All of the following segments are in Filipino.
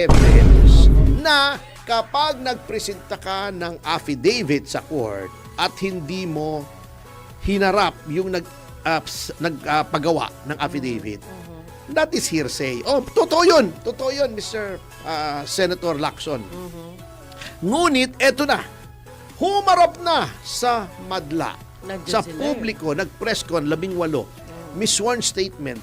evidence na kapag nagpresenta ka ng affidavit sa court at hindi mo hinarap yung nagpagawa ng affidavit, that is hearsay. Oh, totoo yun. Totoo yun, Mr. Senator Lacson. Ngunit, eto na. Humarap na sa madla. Sa publiko, nag-press con, 18. Sworn statement.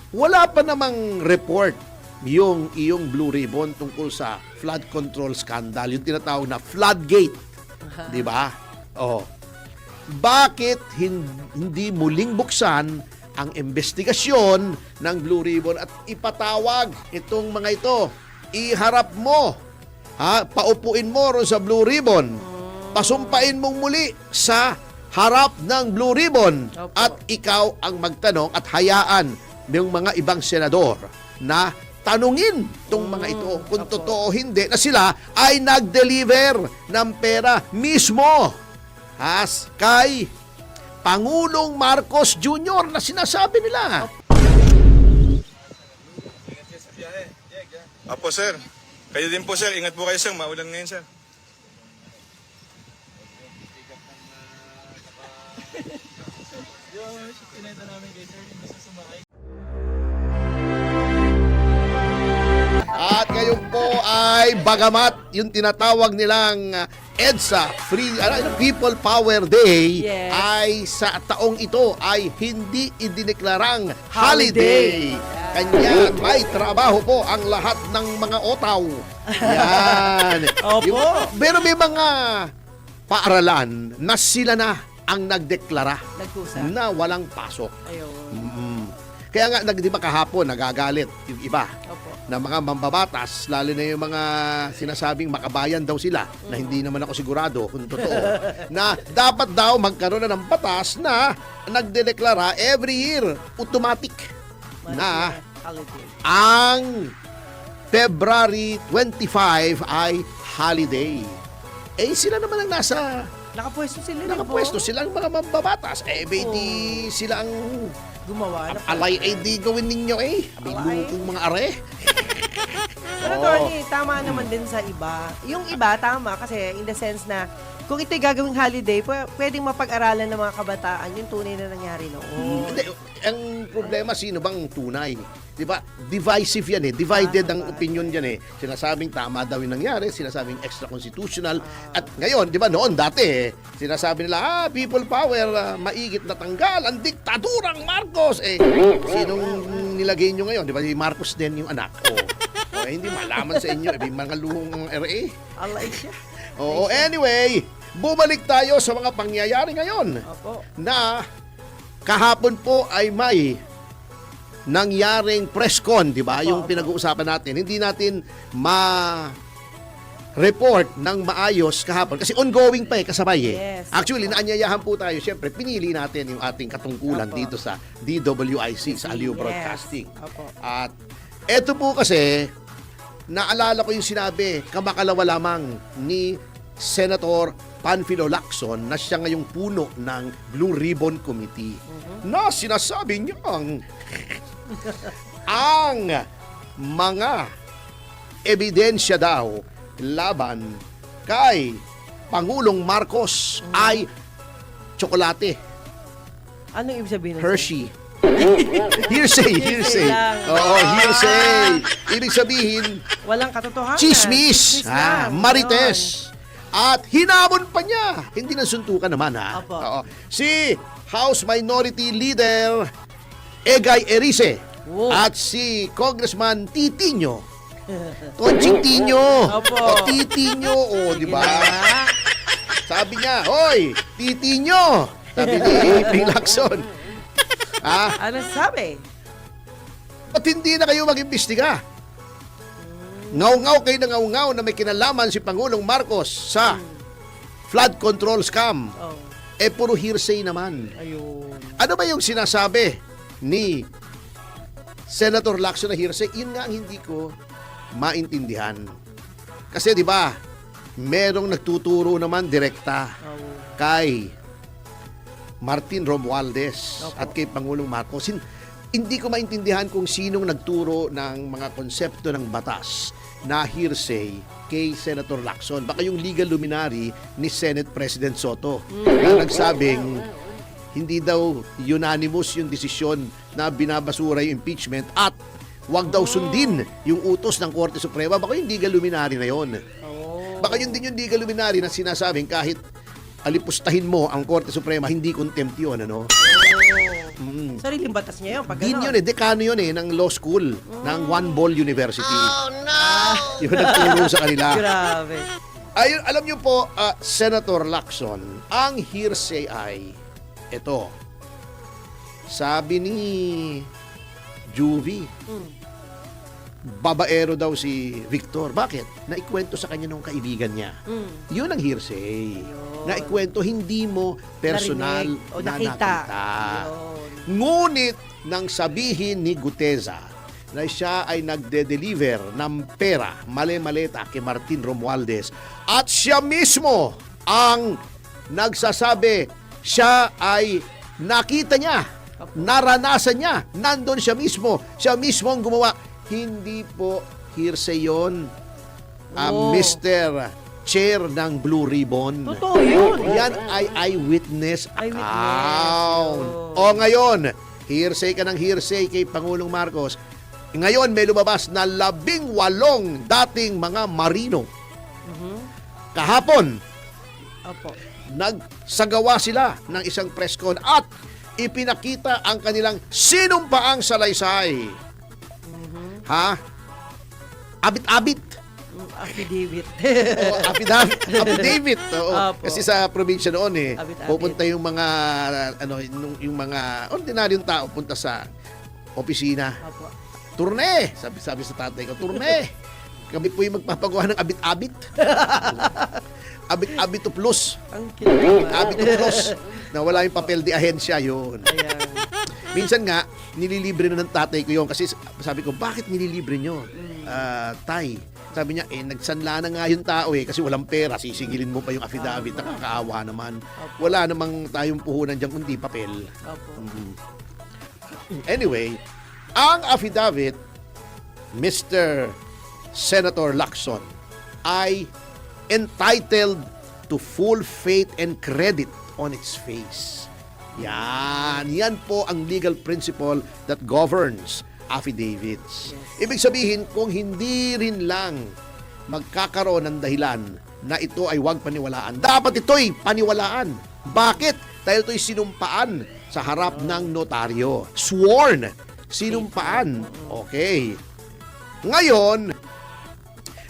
Wala pa namang report yung iyong Blue Ribbon tungkol sa flood control scandal, yung tinatawag na floodgate. Di ba? Oh. Bakit hindi muling buksan ang investigasyon ng Blue Ribbon at ipatawag itong mga ito? Iharap mo. Paupuin mo ron sa Blue Ribbon. Pasumpain mong muli sa harap ng Blue Ribbon. Opo. At ikaw ang magtanong at hayaan ng mga ibang senador na tanungin itong mga ito kung Opo. totoo hindi na sila ay nag-deliver ng pera mismo kay Pangulong Marcos Jr. na sinasabi nila. Apo, sir. Kayo din po, sir. Ingat po kayo, sir. Maulan ngayon, sir. At ngayon po ay bagamat yung tinatawag nilang EDSA, People Power Day, Yes. ay sa taong ito ay hindi idineklarang holiday. Kanya may trabaho po ang lahat ng mga otaw. Yan. Opo. Pero may mga paaralan na sila na ang nagdeklara Nagkusa. na walang pasok. Ayun. Kaya nga, di ba kahapon, nagagalit yung iba Opo. na mga mambabatas, lalo na yung mga sinasabing makabayan daw sila, na hindi naman ako sigurado kung totoo, na dapat daw magkaroon na ng batas na nagdedeklara every year, automatic, na Holiday. ang February 25 ay holiday. Eh, sila naman ang nasa Nakapwesto sila. nakapwesto, sila ang mga mambabatas. Eh, di sila ang Gumawa na. alay, di gawin ninyo Abay, Alay. lukong mga are. Pero Tony, tama naman din sa iba. Yung iba, tama kasi in the sense na kung ito'y gagawing holiday, pwedeng mapag-aralan ng mga kabataan yung tunay na nangyari noon. Hindi, ang problema, sino bang tunay? Di ba? Divisive yan Divided ang opinion yan Sinasabing tama daw yung nangyari, sinasabing extra-constitutional. At ngayon, di ba, noon dati sinasabi nila, people power, maigit na tanggal ang diktadurang Marcos. Sinong nilagay nyo ngayon? Di ba, si Marcos din yung anak. Hindi malaman sa inyo. May mga luhong RA. Alay siya. Oo, anyway, bumalik tayo sa mga pangyayari ngayon. Opo. Na kahapon po ay may nangyaring press con, di ba? Opo, Yung opo. pinag-uusapan natin. Hindi natin ma-report ng maayos kahapon kasi ongoing pa kasabay Yes, Actually, opo. naanyayahan po tayo. Siyempre, pinili natin yung ating katungkulan Opo. dito sa DWIC, sa Aliw Broadcasting. Opo. At eto po kasi, naalala ko yung sinabi, kamakalawa lamang ni Senator Panfilo Lacson na siya ngayong puno ng Blue Ribbon Committee na sinasabi niyang ang mga ebidensya daw laban kay Pangulong Marcos ay tsokolate, Anong ibig sabihin? nun, Hershey. Hearsay. lang. Oo, hearsay. Ibig sabihin, sir? Walang katotohanan. chismis, lang. marites. At hinamon pa niya. Hindi na suntukan naman Opo. Oo. Si House Minority Leader Egay Erice Wow. at si Congressman Titinho. Conching Tinyo. Opo. Titinyo. Di ba? Ginawa. Sabi niya, hoy, Titinyo. Sabi ni Ping Lacson. Ano sabi? Ba't hindi na kayo mag-imbestiga? Ngaw-ngaw kayo na ngaw-ngaw na may kinalaman si Pangulong Marcos sa flood control scam. Oh. Puro hearsay naman. Ayun. Ano ba yung sinasabi ni Senator Lacson na hearsay? Yun nga ang hindi ko maintindihan. Kasi di ba, merong nagtuturo naman direkta Oh. kay Martin Romualdez Opo. at kay Pangulong Marcos. Hindi ko maintindihan kung sinong nagturo ng mga konsepto ng batas na hearsay kay Senator Lacson. Baka yung legal luminary ni Senate President Soto na nagsabing hindi daw unanimous yung desisyon na binabasura yung impeachment at wag daw sundin yung utos ng Korte Suprema. Baka yung legal luminary na yon. Baka yun din yung legal luminary na sinasabing kahit alipustahin mo ang Korte Suprema, hindi contempt yun, ano? Sariling batas niya yun. Pag Din ano. yun dekano yun ng law school ng One Ball University. Oh no! Yung nagturo sa kanila. Grabe. Ayun, alam niyo po, Senator Lacson, ang hearsay ay ito. Sabi ni Juvie, babaero daw si Victor. Bakit? Naikwento sa kanya nung kaibigan niya. Yun ang hearsay. Naikwento, hindi mo personal Narinig o na nakita. nakita. Ngunit nang sabihin ni Guteza na siya ay nagde-deliver ng pera, male-maleta kay Martin Romualdez at siya mismo ang nagsasabi siya ay nakita niya, naranasan niya, nandun siya mismo ang gumawa. Hindi po hearsay yun, Mr. Chair ng Blue Ribbon. Totoo yun. Yan ay eyewitness Eyewitness, account. yun. O ngayon, hearsay ka ng hearsay kay Pangulong Marcos. Ngayon may lumabas na 18 dating mga marino. Kahapon, Opo. nagsagawa sila ng isang press con at ipinakita ang kanilang sinumpaang salaysay. Ha? Abit-abit. Affidavit. Affidavit. Oo. Apo. Kasi sa probinsya noon Affidavit. pupunta yung mga yung mga ordinaryong tao punta sa opisina. Opo. Turne, sabi sa tatay ko, turne. Kami po yung magpapagawa ng abit-abit. Abit-abit to plus. Ang kinakabahan. Abit to plus. Na wala yung papel di ahensya yun. Ayan. Minsan nga, nililibre na ng tatay ko yun kasi sabi ko, bakit nililibre nyo? Tay, sabi niya, nagsanla na nga yung tao kasi walang pera, sisigilin mo pa yung affidavit, nakakaawa naman. Wala namang tayong puhunan dyan kundi papel. Opo. Anyway, ang affidavit, Mr. Senator Lacson, ay entitled to full faith and credit on its face. Yan po ang legal principle that governs affidavits. Ibig sabihin, kung hindi rin lang magkakaroon ng dahilan na ito ay huwag paniwalaan, dapat ito'y paniwalaan. Bakit? Dahil ito'y sinumpaan sa harap ng notaryo. Sworn. Sinumpaan. Okay. Ngayon,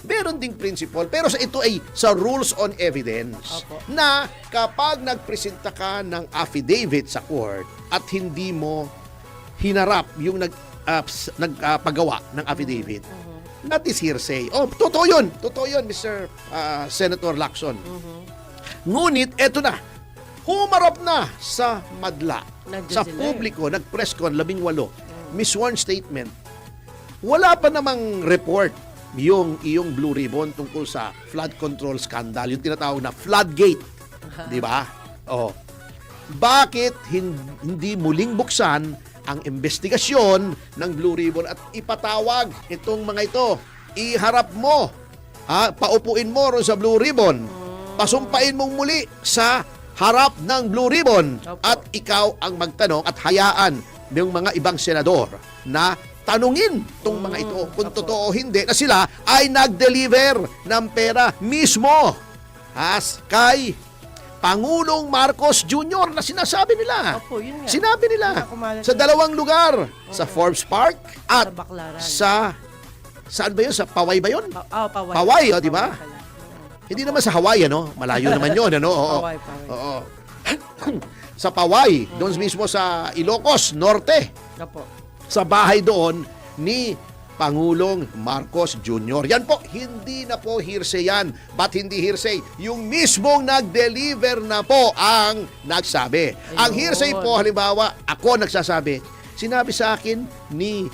meron ding principle, pero sa ito ay sa rules on evidence. Opo. Na kapag nagpresenta ka ng affidavit sa court at hindi mo hinarap yung nagpagawa ng affidavit, that is hearsay. Oh, totoo yun, Mr. Senator Lacson. Ngunit, eto na, humarap na sa madla, Nandiyan sa sila publiko, nag-press con, 18, may sworn statement. Wala pa namang report yung iyong Blue Ribbon tungkol sa flood control scandal, yung tinatawag na floodgate. Di ba? Oh. Bakit hindi muling buksan ang investigasyon ng Blue Ribbon at ipatawag itong mga ito? Iharap mo, paupuin mo ron sa Blue Ribbon, pasumpain mong muli sa harap ng Blue Ribbon at ikaw ang magtanong at hayaan ng mga ibang senador na tanungin tong mga ito kung totoo o hindi na sila ay nag-deliver ng pera mismo kay Pangulong Marcos Jr. na sinasabi nila. Opo, yun nga. Sinabi nila Kumalat sa na. 2 lugar, sa Forbes Park at Sa Baclaran. saan ba yun? Sa Paway ba yun? Paway. Paway, di ba? Paway pala. Hindi naman sa Hawaii, ano? Malayo naman yun, ano? Oo. Paway. Oo. Sa Paway, doon mismo sa Ilocos Norte, Opo. sa bahay doon ni Pangulong Marcos Jr. Yan po, hindi na po hearsay yan. Ba't hindi hearsay? Yung mismong nag-deliver na po ang nagsabi. Ang hearsay po, halimbawa, ako nagsasabi, sinabi sa akin ni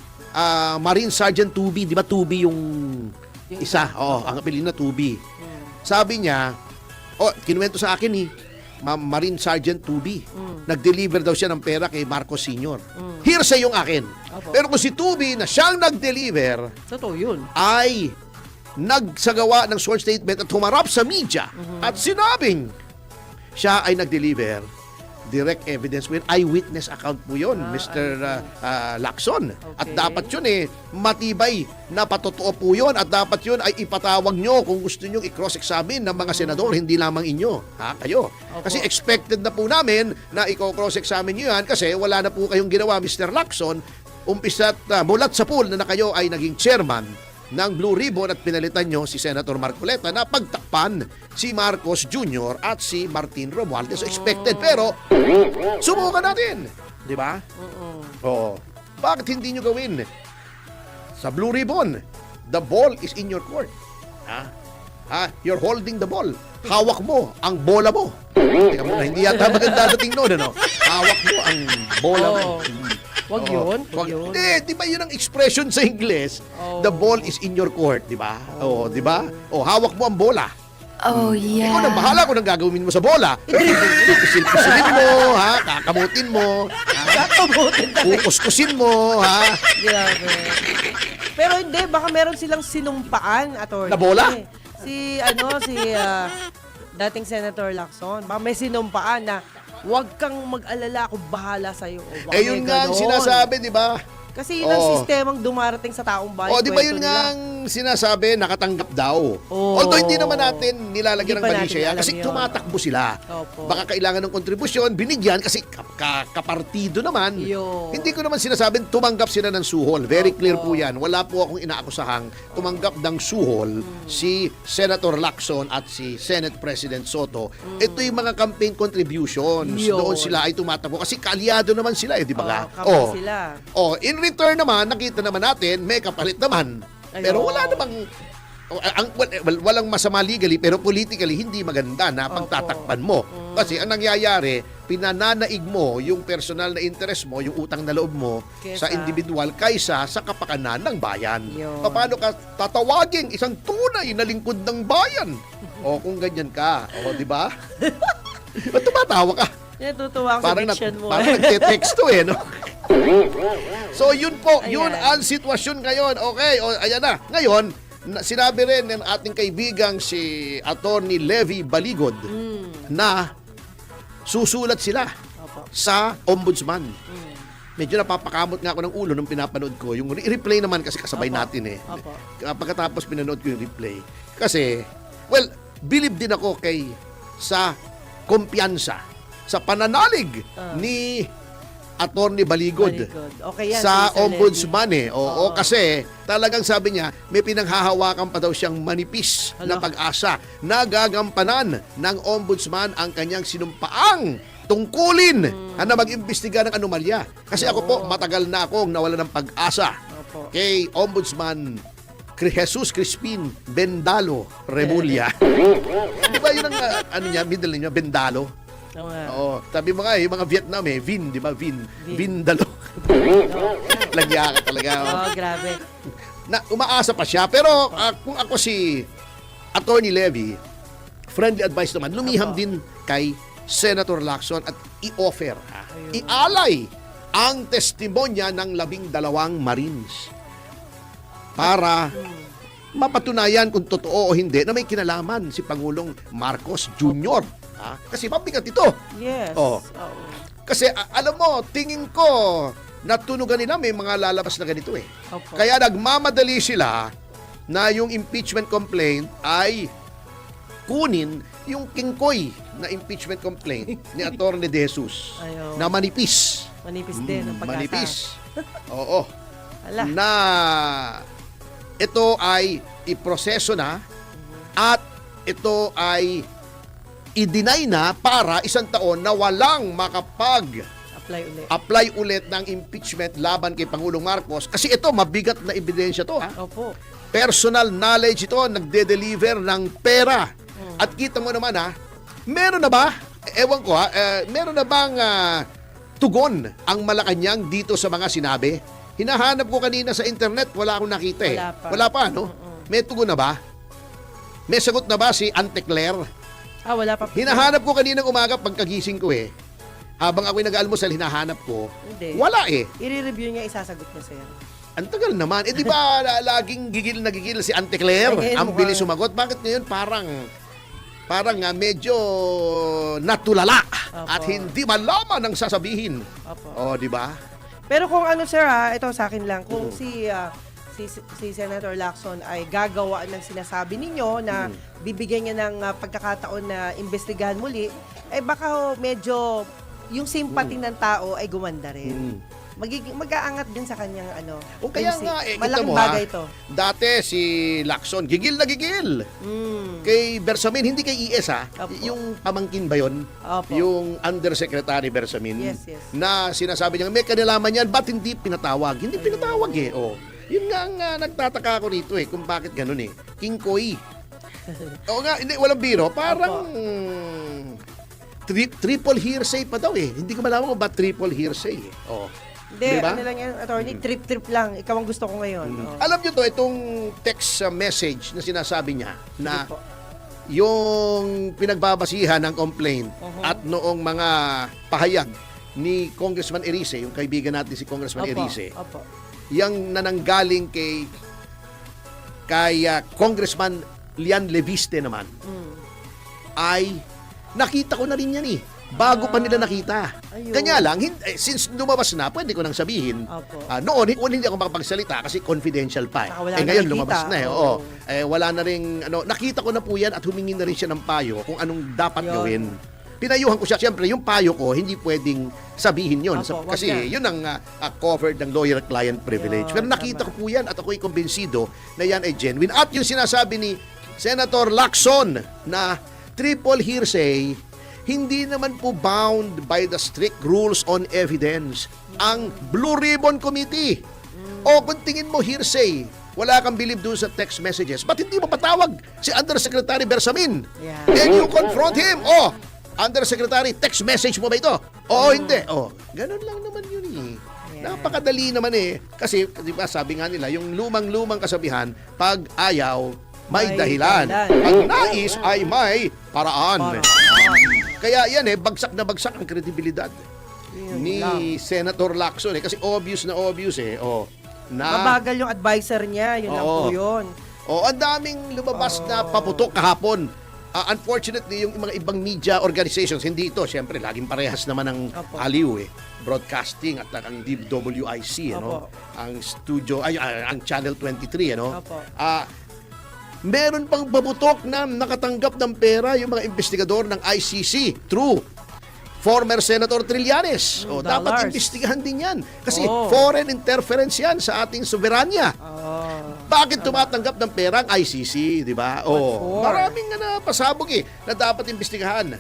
Marine Sergeant Tubi, di ba Tubi yung isa? Oo, ang apelyido na Tubi. Sabi niya, kinuwento sa akin Marine Sergeant 2B. Nag-deliver daw siya ng pera kay Marcos Sr. Hearsay yung akin. Opo. Pero kung si 2B na siyang nag-deliver Totoo yun. ay nagsagawa ng sworn statement at humarap sa media at sinabing siya ay nag-deliver, direct evidence with eyewitness account po yun, Mr. Lacson. At Okay. dapat yun matibay na patotoo po yun at dapat yun ay ipatawag nyo kung gusto nyo i-cross-examine ng mga senador, hindi lamang inyo. Kayo. Opo. Kasi expected na po namin na i-cross-examine nyo yan kasi wala na po kayong ginawa, Mr. Lacson. Umpisa't mulat sa pool na kayo ay naging chairman ng Blue Ribbon at pinalitan nyo si Senator Marcoleta na pagtakpan si Marcos Jr. at si Martin Romualdez. So expected, pero subukan natin. Di ba? Oo. Bakit hindi nyo gawin? Sa Blue Ribbon, the ball is in your court. You're holding the ball. Hawak mo ang bola mo. Teka muna, hindi yata maganda dating noon, ano? Hawak mo ang bola mo. Wag Oo. yun. Wag yun. Hindi, di ba yun ang expression sa Ingles? Oh. The ball is in your court, di ba? Oo, di ba? O, hawak mo ang bola. Oh, yeah. Ikaw nang bahala kung nang gagawin mo sa bola. Pisil-pisilin mo, kakamutin mo, Kakabutin na. kukuskusin mo, Grabe. Pero hindi, baka meron silang sinumpaan, attorney. Na bola? Si dating Senator Lacson, baka may sinumpaan na huwag kang mag-alala, ako bahala sa'yo. O, baka yun may nga ang ganon. sinasabi, di ba? Kasi yun ang Oo. sistemang dumarating sa taong bayan. O, di ba kwento yun nila. nga ang sinasabi, nakatanggap daw. Oo. Although hindi naman natin nilalagyan Hindi ng pa mali natin siya alam kasi yun. tumatakbo sila. Opo. Baka kailangan ng kontribusyon, binigyan kasi kapartido naman. Yun. Hindi ko naman sinasabing tumanggap sila ng suhol. Very Opo. clear po yan. Wala po akong inaakusahang tumanggap ng suhol si Senator Lacson at si Senate President Soto. Ito yung mga campaign contributions. Yun. Doon sila ay tumatakbo kasi kalyado naman sila di ba? Kapal sila. In return naman, nakita naman natin, may kapalit naman. Pero wala namang walang masama legally pero politically hindi maganda na pagtatakpan mo. Kasi ang nangyayari, pinananaig mo yung personal na interest mo, yung utang na loob mo sa Kesa- individual kaysa sa kapakanan ng bayan. Yun. Paano ka tatawagin isang tunay na lingkod ng bayan? O kung ganyan ka, di ba? Ba't tumatawa ka? Natutuwa ako sa Parang, diction mo. parang nagte-texto no? So yun po, yun Ayan. ang sitwasyon ngayon. Okay, ayan na. Ngayon, sinabi rin ng ating kaibigang si Attorney Levy Baligod na susulat sila Opo. sa ombudsman. Medyo napapakamot nga ako ng ulo nung pinapanood ko. Yung replay naman kasi kasabay Opo. natin Opo. Pagkatapos pinanood ko yung replay. Kasi, believe din ako sa kumpiyansa, sa pananalig ni Attorney Baligod. Okay yan. Sa si Sir ombudsman Oo. kasi talagang sabi niya may pinanghahawakan pa daw siyang manipis na Hala. pag-asa na gagampanan ng ombudsman ang kanyang sinumpaang tungkulin na mag-imbestiga ng anomalya. Kasi ako po, matagal na akong nawala ng pag-asa Opo. kay Ombudsman Jesus Crispin Bendalo Remulla. Di ba yun ang middle name niya, Bendalo? Oo nga. Oo. Sabi mo nga, yung mga Vietnam Vin, di ba? Vin. Vindalo. Lagya ka talaga. Oh, grabe. Na, umaasa pa siya. Pero kung ako si Attorney Levy, friendly advice naman, lumiham Opo. din kay Senator Lacson at i-offer, ialay ang testimonya ng 12 Marines para mapatunayan kung totoo o hindi na may kinalaman si Pangulong Marcos Jr. Kasi mabigat ito. Yes. Oo. Oo. Kasi alam mo, tingin ko natunugan nila may mga lalabas na ganito Opo. Kaya nagmamadali sila na yung impeachment complaint ay kunin yung kingkoy na impeachment complaint ni Attorney De Jesus Ayaw. na manipis. Manipis din ang pag-asa. Manipis. Oo. Ala. Na ito ay iproseso na at ito ay i-deny na para isang taon na walang Apply ulit. apply ulit ng impeachment laban kay Pangulong Marcos kasi ito mabigat na ebidensya to Opo. Personal knowledge ito, nagde-deliver ng pera. At kita mo naman meron na ba, ewan ko meron na bang tugon ang Malacanang dito sa mga sinabi? Hinahanap ko kanina sa internet, wala akong nakita Wala pa. Wala pa, no? May tugon na ba? May sagot na ba si Ante Claire? Wala pa. Hinahanap ko kaninang umaga pagkagising ko eh. Habang ako'y nag-almusal, hinahanap ko. Hindi. Wala eh. I-review niya, isasagot niya, sir. Ang tagal naman. Di ba laging gigil na gigil si Auntie Claire? Ay, ngayon Ang bilis mukhang- sumagot. Bakit ngayon parang medyo natulala Opo. at hindi malaman ang sasabihin. Opo. Oh, di ba? Pero kung ano, sir, ito sa akin lang, kung si Senator Lacson ay gagawa ng sinasabi ninyo na bibigyan niya ng pagkakataon na imbestigahan muli, baka medyo yung sympathy ng tao ay gumanda rin. Mag-aangat din sa kanyang O kaya yung nga, kita malaking mo bagay to. dati si Lacson, gigil na gigil. Mm. Kay Bersamin, hindi kay ES Opo. yung pamangkin ba yun? Opo. Yung Undersecretary Bersamin. Yes, yes. Na sinasabi niya, may kanilaman yan, ba't hindi pinatawag? Hindi pinatawag eh. Oh. Yun nga ang nagtataka ako rito eh, kung bakit ganun eh. King Koy. Oo nga, hindi, walang biro. Parang triple hearsay pa daw eh. Hindi ko malaman kung ba triple hearsay eh. Oh. Hindi, Diba? ano lang yan, attorney, trip-trip lang. Ikaw ang gusto ko ngayon. Oh. Alam nyo to, itong text message na sinasabi niya na Sige po. yung pinagbabasihan ng complaint at noong mga pahayag ni Congressman Erice, yung kaibigan natin si Congressman Erice, Opo. yung nananggaling kay Congressman Lian Leviste naman, ay nakita ko na rin yan eh. Bago pa nila nakita. Ayun. Kanya lang, since lumabas na, pwede ko nang sabihin. Opo. Noon hindi ako makapagsalita kasi confidential pa. Saka wala Ngayon na lumabas nakita. na eh. Oo. Wala na rin, nakita ko na po yan at humingi na rin siya ng payo kung anong dapat Yun. gawin. Pinayuhan ko siya. Siyempre, yung payo ko, hindi pwedeng sabihin yun. Opo, wag Kasi yan. yun ang covered ng lawyer-client privilege. Yun, Pero nakita tama. ko po yan at ako'y kumbinsido na yan ay genuine. At yung sinasabi ni Senator Lacson na triple hearsay, hindi naman po bound by the strict rules on evidence ang Blue Ribbon Committee. O kung tingin mo hearsay, wala kang believe doon sa text messages, ba't hindi mo patawag si Undersecretary Bersamin? Yeah. And you confront him. Undersecretary, text message mo ba ito? Oo, hindi. Ganun lang naman yun eh. Yeah. Napakadali naman eh. Kasi, di ba, sabi nga nila, yung lumang-lumang kasabihan, pag ayaw, may May dahilan. dahilan. Pag nais ay may paraan. Kaya yan bagsak na bagsak ang kredibilidad Yun ni lang. Senator Lacson eh. Kasi obvious eh. Mabagal yung advisor niya, yun lang Oo. po yun. Ang daming lumabas na paputok kahapon. Unfortunately, yung mga ibang media organizations, hindi ito. Siyempre, laging parehas naman ang Opo. aliw eh. Broadcasting at ang DWIC, Opo. ang studio, ang Channel 23, Opo. meron pang paputok na nakatanggap ng pera yung mga investigador ng ICC through former Senator Trillanes. Dapat Dollars. imbestigahan din yan. Kasi Oo. foreign interference yan sa ating soberanya. Bakit tumatanggap ng pera ang ICC, di ba? for? Maraming na pasabog na dapat imbestigahan.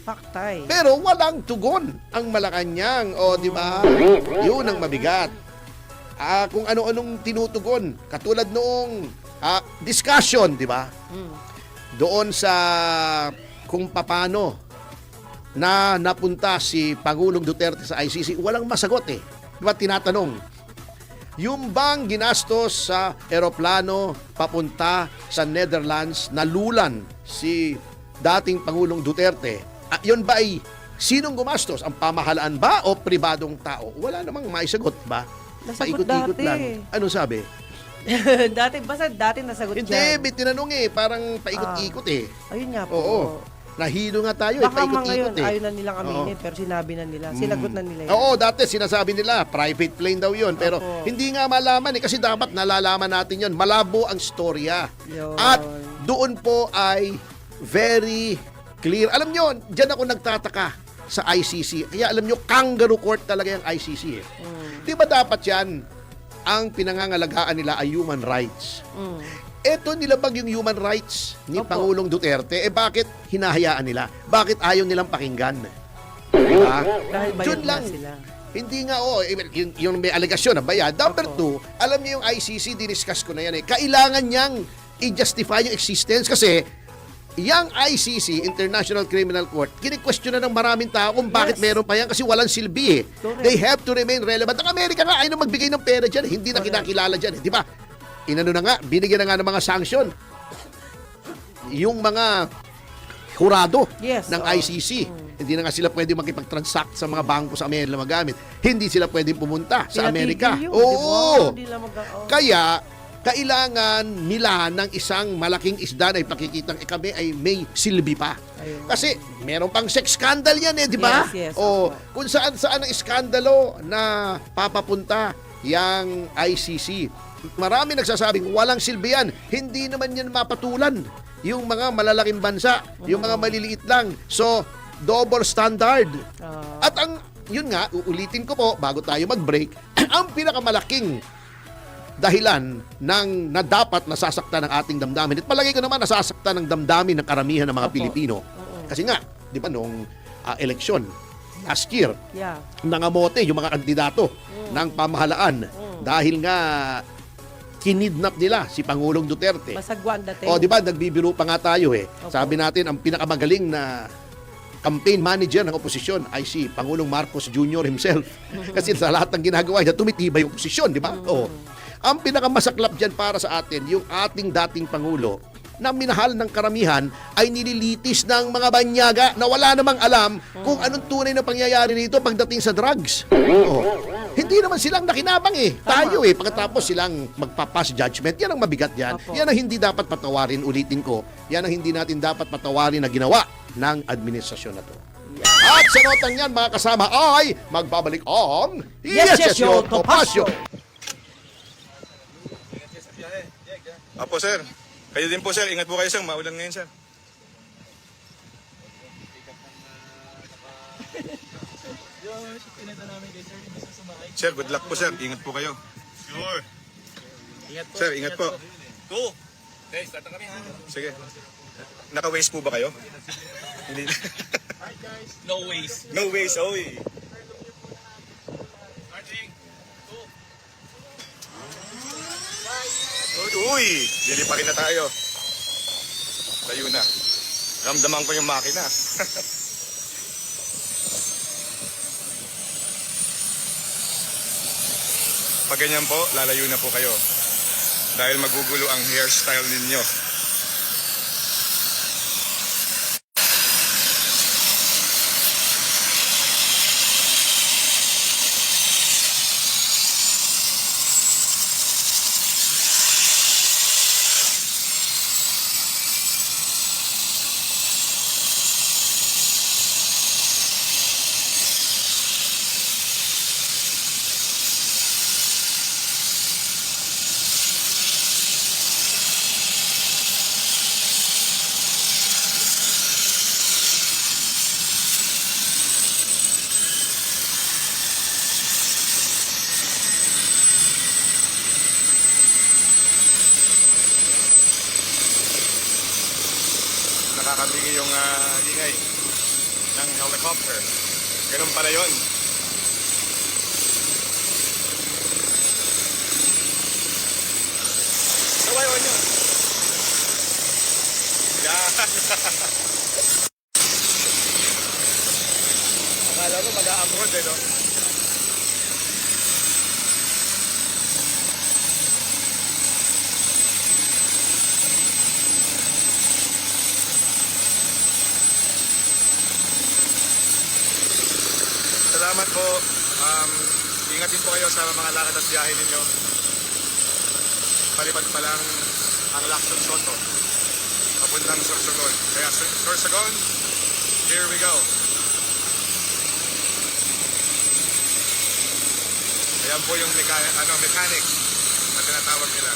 Paktay. Pero walang tugon ang Malacanang, di ba? Yun ang mabigat. Kung ano-anong tinutugon, katulad noong discussion, di ba? Doon sa kung paano na napunta si Pangulong Duterte sa ICC, walang masagot eh. Di ba tinatanong, yung bang ginastos sa eroplano papunta sa Netherlands, nalulan si dating Pangulong Duterte, yun ba ay sinong gumastos? Ang pamahalaan ba o pribadong tao? Wala namang maisagot ba? Nasagot Paikot-ikot dati. lang. Ano sabi? dati nasagot Hindi, dyan. may tinanong parang paikot-ikot eh. Ayun nga po. Oo. Nahilo nga tayo Baka mga paikot-ikot ngayon, ayaw eh. na nilang aminin, pero sinabi na nila. Sinagot na nila. Oo, dati sinasabi nila, private plane daw yun. Pero Opo. hindi nga malaman kasi dapat nalalaman natin yun. Malabo ang storya. Yun. At doon po ay very clear. Alam nyo, dyan ako nagtataka sa ICC. Kaya alam nyo, kangaroo court talaga yung ICC eh. Di ba dapat yan, ang pinangangalagaan nila ay human rights. Eto nilabag yung human rights ni Opo. Pangulong Duterte. Bakit hinahayaan nila? Bakit ayaw nilang pakinggan? Diba? Dahil bayad Yun na lang. sila. Hindi nga, yung may alegasyon na bayad. Number two, alam niyo yung ICC, diniscuss ko na yan eh. Kailangan niyang i-justify yung existence kasi yung ICC, International Criminal Court, kini-question na ng maraming tao kung bakit Yes. meron pa yan kasi walang silbi eh. Correct. They have to remain relevant. Ang Amerika nga, ayaw na magbigay ng pera dyan. Hindi na Correct. kinakilala dyan. Di ba? Inano na nga, binigyan na nga ng mga sanction. Yung mga hurado Yes, ng oo. ICC. Hindi na nga sila pwede makipag-transact sa mga bangko sa Amerika magamit. Hindi sila pwede pumunta sa Amerika. Pinatigil yun, Oo. di ba? Hindi lang Kaya, kailangan nila ng isang malaking isda na ipakikitang kami ay may silbi pa. Ayun. Kasi meron pang sex scandal yan di ba? Yes, O opo. kung saan-saan ang iskandalo na papapunta yang ICC. Marami nagsasabing walang silbi yan. Hindi naman yan mapatulan. Yung mga malalaking bansa, yung mga maliliit lang. So, double standard. At yun nga, uulitin ko po bago tayo mag-break, ang pinakamalaking dahilan ng na dapat nasasaktan ng ating damdamin. At palagay ko naman nasasaktan ng damdamin ng karamihan ng mga Opo. Pilipino. Kasi nga, di ba noong eleksyon, last year, Yeah. nangamote yung mga kandidato ng pamahalaan dahil nga kinidnap nila si Pangulong Duterte. Masagwan dating. O, di ba, nagbibiro pa nga tayo Sabi natin, ang pinakamagaling na campaign manager ng oposisyon ay si Pangulong Marcos Jr. himself. Kasi sa lahat ng ginagawa niya, tumitibay yung oposisyon, di ba? O, ang pinakamasaklap dyan para sa atin, yung ating dating Pangulo, na minahal ng karamihan ay nililitis ng mga banyaga na wala namang alam kung anong tunay na pangyayari rito pagdating sa drugs. Hindi naman silang nakinabang Tayo pagkatapos silang magpapass judgment. Yan ang mabigat yan. Opo. Yan ang hindi dapat patawarin, ulitin ko. Yan ang hindi natin dapat patawarin na ginawa ng administrasyon na to. At sa notang yan, mga kasama, ay magbabalik ang Yes, Yo, Topacio. Apo, sir. Kayo din po, sir. Ingat po kayo, sir. Maulan ngayon, sir. Sir, good luck po, sir. Ingat po kayo. Sure. Ingat po. Sir, ingat po. Go. Okay, start na kami, ha? Sige. Naka-waste po ba kayo? Hindi. No ways. No waste, oy. Uy, liliparin na tayo. Tayo na. Ramdaman ko yung makina. Pag ganyan po, lalayo na po kayo. Dahil magugulo ang hairstyle ninyo. Nakakabingi yung ingay ng helicopter. Ganun pala yun. Sabayon nyo. Yan. Akala mo mag-a-upload no? Salamat po. Ingatin po kayo sa mga lakad at biyahe ninyo. Palipad pa lang ang Lacson Soto. Papuntang Sorsogon. Kaya Sorsogon, here we go. Ayan po yung mechanic na tinatawag nila.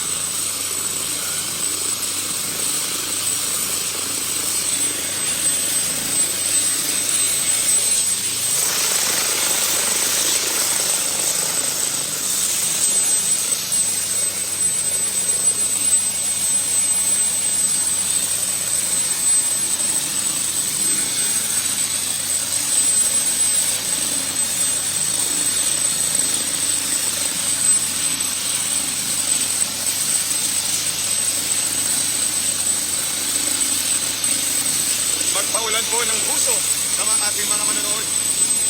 Magpaulan po ng puso sa mga ating mga manonood.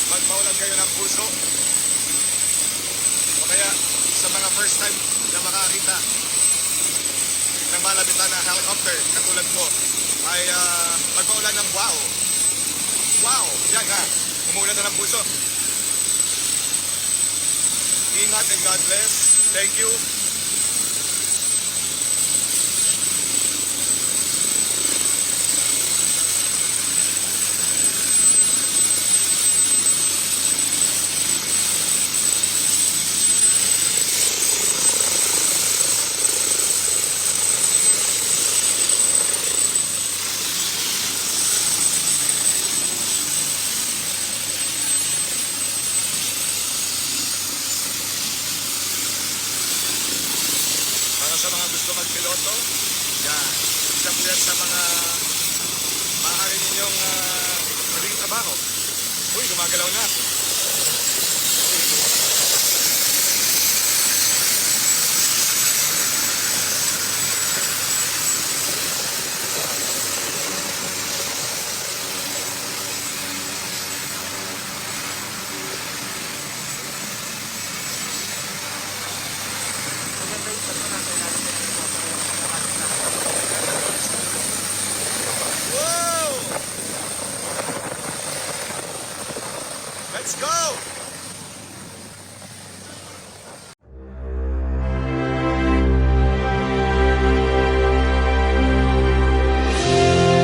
Magpaulan kayo ng puso. O kaya sa mga first time na makakita ng malapitan na helicopter katulad ko, ay magpaulan ng wow. Wow! Yan ha. Umuulan na ng puso. Ingat and God bless. Thank you. Para sa mga gusto magpiloto, yan. Isa po yan sa mga maaari ninyong maging trabaho. Uy, gumagalaw na. Whoa! Let's go!